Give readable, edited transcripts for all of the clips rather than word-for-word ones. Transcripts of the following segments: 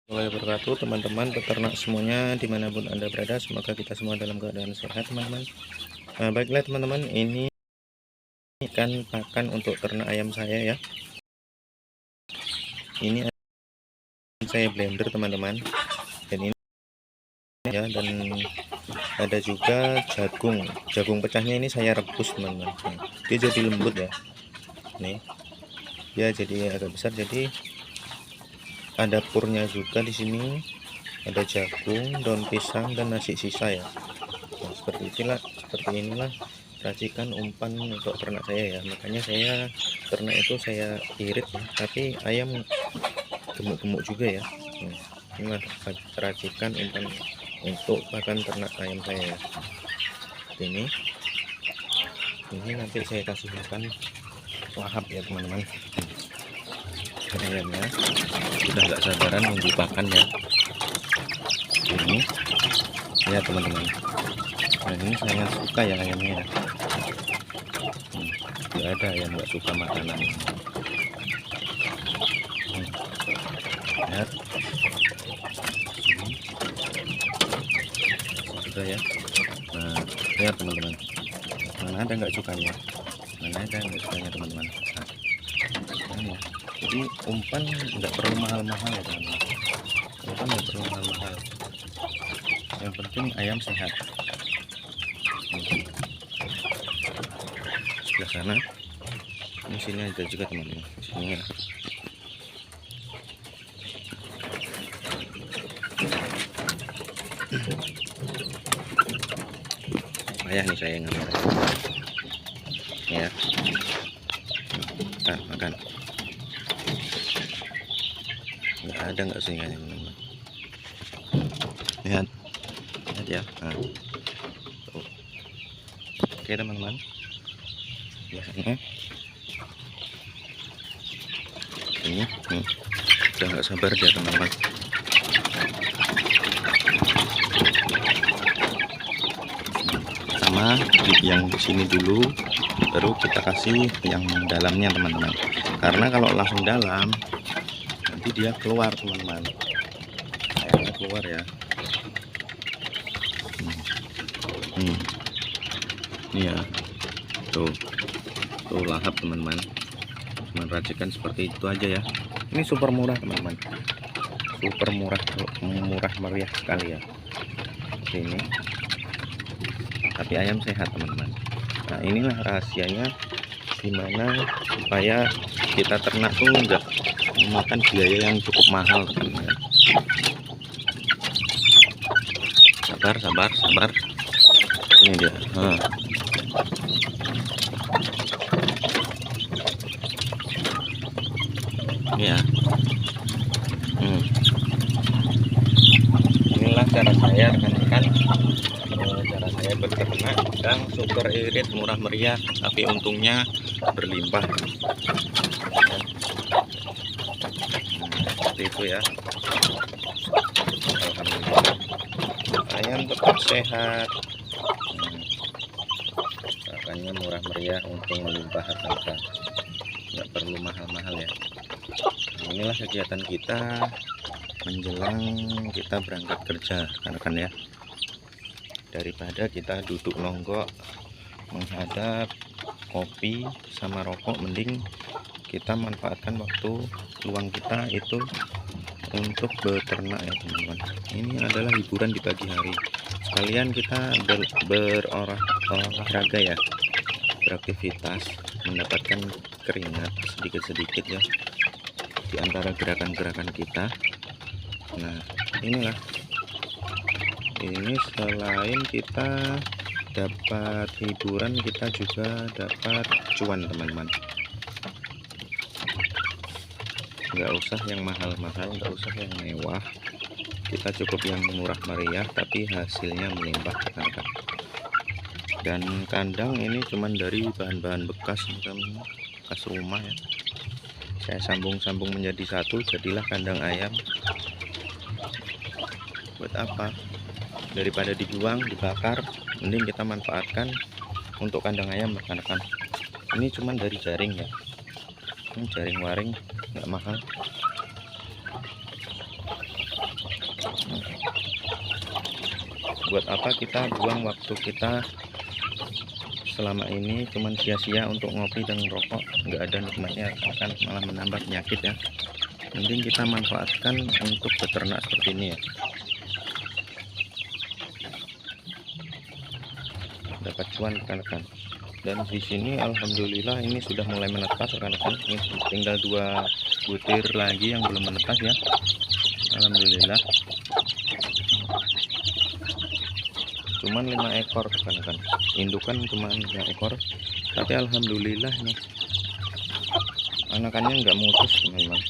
Warahmatullahi wabarakatuh, teman-teman peternak semuanya dimanapun Anda berada, semoga kita semua dalam keadaan sehat, teman-teman. Baiklah teman-teman, ini ikan pakan untuk ternak ayam saya ya. Ini saya blender teman-teman, dan ini ya, dan ada juga jagung pecahnya ini saya rebus teman-teman. Dia jadi lembut ya, nih dia jadi agak besar, jadi ada purnya juga di sini, ada jagung, daun pisang, dan nasi sisa ya. Nah, seperti inilah racikan umpan untuk ternak saya ya. Makanya saya ternak itu saya irit ya, tapi ayam gemuk-gemuk juga ya. Nah, inilah racikan umpan untuk pakan ternak ayam saya ya. Ini nanti saya kasih makan lahap ya teman-teman. Ayamnya sudah nggak sabaran nunggu pakan ya. Ini ya teman-teman, nah ini sangat suka ya ayamnya ya. Tidak ada yang nggak suka makanan. Lihat, sudah ya. Nah, lihat teman-teman, mana ada nggak sukanya, mana ada nggak sukanya teman-teman. Nah, ya. Jadi umpan nggak perlu mahal-mahal ya teman-teman, umpan nggak perlu mahal-mahal, yang penting ayam sehat. Sebelah sana, ini sini ada juga teman-teman, sini ya. Payah nih saya ngambil ya. Nah, makan. Nggak ada nggak sih ya teman-teman. Lihat ya. Nah, tuh. Oke teman-teman, biasanya ini udah nggak sabar dia teman-teman. Pertama yang di sini dulu, baru kita kasih yang dalamnya teman-teman, karena kalau langsung dalam nanti dia keluar teman-teman, ayamnya keluar ya. Ini ya, tuh lahap teman-teman, cuman racikan seperti itu aja ya. Ini super murah teman-teman, super murah meriah sekali ya ini, tapi ayam sehat teman-teman. Nah, inilah rahasianya gimana supaya kita ternak tuh enggak memakan biaya yang cukup mahal teman-teman. Sabar, ini dia. Ini ya. Inilah cara saya rekan-rekan, cara saya berternak dan super irit murah meriah, tapi untungnya berlimpah. Seperti itu ya. Alhamdulillah ayam tetap sehat, pakannya murah meriah, untung melimpah harga, nggak perlu mahal-mahal ya. Nah, inilah kegiatan kita menjelang kita berangkat kerja rekan-rekan ya. Daripada kita duduk nonggok menghadap kopi sama rokok, mending kita manfaatkan waktu luang kita itu untuk beternak ya teman-teman. Ini adalah hiburan di pagi hari, sekalian kita berolahraga ya, beraktivitas, mendapatkan keringat sedikit-sedikit ya di antara gerakan-gerakan kita. Nah, inilah, ini selain kita dapat hiburan, kita juga dapat cuan teman-teman. Nggak usah yang mahal-mahal, nggak usah yang mewah, kita cukup yang murah meriah tapi hasilnya melimpah rekan-rekan. Dan kandang ini cuman dari bahan-bahan bekas rumah ya, saya sambung-sambung menjadi satu, jadilah kandang ayam. Buat apa? Daripada dibuang, dibakar, mending kita manfaatkan untuk kandang ayam rekan-rekan. Ini cuman dari jaring ya, ini jaring waring, nggak mahal. Buat apa kita buang waktu kita selama ini cuman sia-sia untuk ngopi dan rokok, nggak ada nikmatnya, akan malah menambah penyakit ya. Mending kita manfaatkan untuk beternak seperti ini ya. Dapat cuan rekan-rekan. Dan di sini alhamdulillah ini sudah mulai menetas rekan-rekan. Ini tinggal 2 butir lagi yang belum menetas ya. Alhamdulillah. Cuman 5 ekor rekan-rekan. Indukan cuma 5 ekor. Tapi alhamdulillah nih anakannya nggak mutus teman-teman.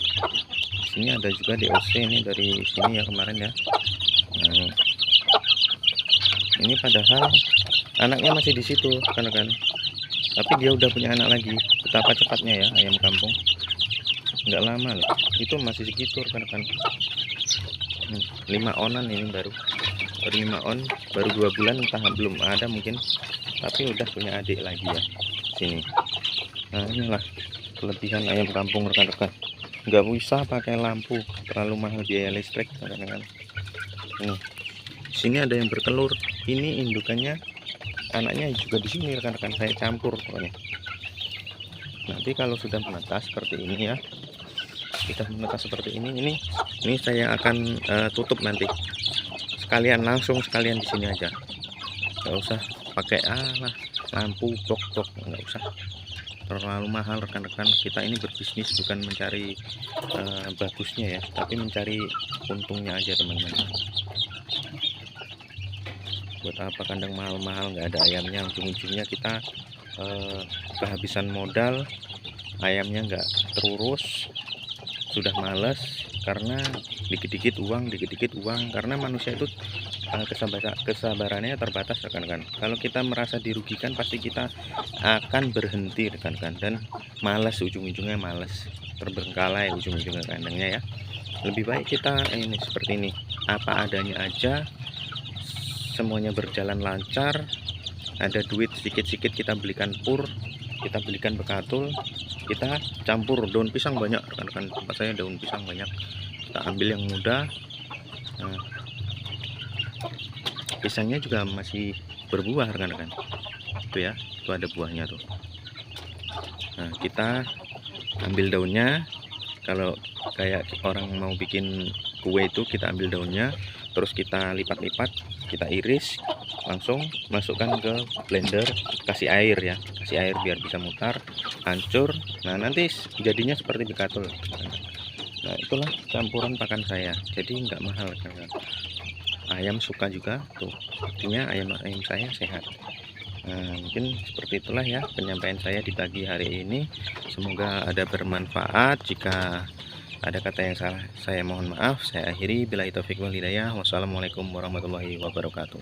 Sini ada juga DOC ini dari sini ya kemarin ya. Nah, ini padahal anaknya masih di situ rekan-rekan. Tapi dia udah punya anak lagi. Betapa cepatnya ya ayam kampung. Nggak lama loh. Itu masih segitu rekan-rekan. 5 onan ini baru 5 on, baru 2 bulan, entah belum ada mungkin, tapi udah punya adik lagi ya sini. Nah inilah kelebihan ayam kampung rekan-rekan, nggak usah pakai lampu, terlalu mahal biaya listrik rekan-rekan. Sini ada yang bertelur, ini indukannya, anaknya juga di sini rekan-rekan, saya campur pokoknya. Nanti kalau sudah menetas seperti ini ya, sudah menetas seperti ini saya akan tutup nanti. Sekalian di sini aja, nggak usah pakai lampu blok nggak usah, terlalu mahal rekan-rekan. Kita ini berbisnis bukan mencari bagusnya ya, tapi mencari untungnya aja teman-teman. Buat apa kandang mahal-mahal nggak ada ayamnya, ujung-ujungnya kita kehabisan modal, ayamnya nggak terurus, sudah males karena dikit-dikit uang, karena manusia itu kesabarannya terbatas rekan-rekan. Kalau kita merasa dirugikan pasti kita akan berhenti rekan-rekan, dan malas, ujung-ujungnya malas, terbengkalai ujung-ujungnya kandangnya ya. Lebih baik kita ini seperti ini, apa adanya aja, semuanya berjalan lancar, ada duit sedikit-sedikit kita belikan pur, kita belikan bekatul, kita campur daun pisang banyak rekan-rekan. Tempat saya daun pisang banyak, kita ambil yang muda. Nah, pisangnya juga masih berbuah rekan-rekan, itu ya, itu ada buahnya tuh. Nah kita ambil daunnya, kalau kayak orang mau bikin kue itu kita ambil daunnya, terus kita lipat-lipat, kita iris, langsung masukkan ke blender, kasih air ya, kasih air biar bisa mutar, hancur. Nah nanti jadinya seperti bekatul. Nah itulah campuran pakan saya, jadi nggak mahal kan. Ayam suka juga tuh, artinya ayam saya sehat. Nah, mungkin seperti itulah ya penyampaian saya di pagi hari ini, semoga ada bermanfaat. Jika ada kata yang salah saya mohon maaf. Saya akhiri, billahi taufiq wal hidayah. Wassalamualaikum warahmatullahi wabarakatuh.